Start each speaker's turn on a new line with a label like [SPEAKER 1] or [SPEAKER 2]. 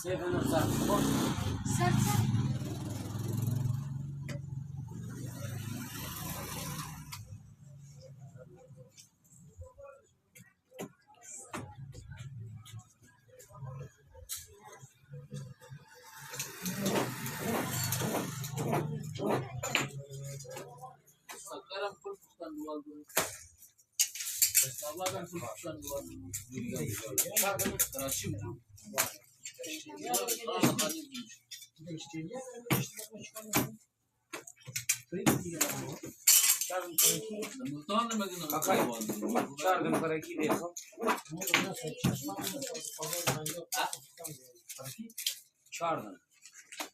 [SPEAKER 1] Seyfen olsa.
[SPEAKER 2] Sert sert.
[SPEAKER 1] Sakaram kurttan duvardı. Sabahdan kurttan duvardı. Karaçım.
[SPEAKER 3] Çağırdım para ki de. Çağırdım.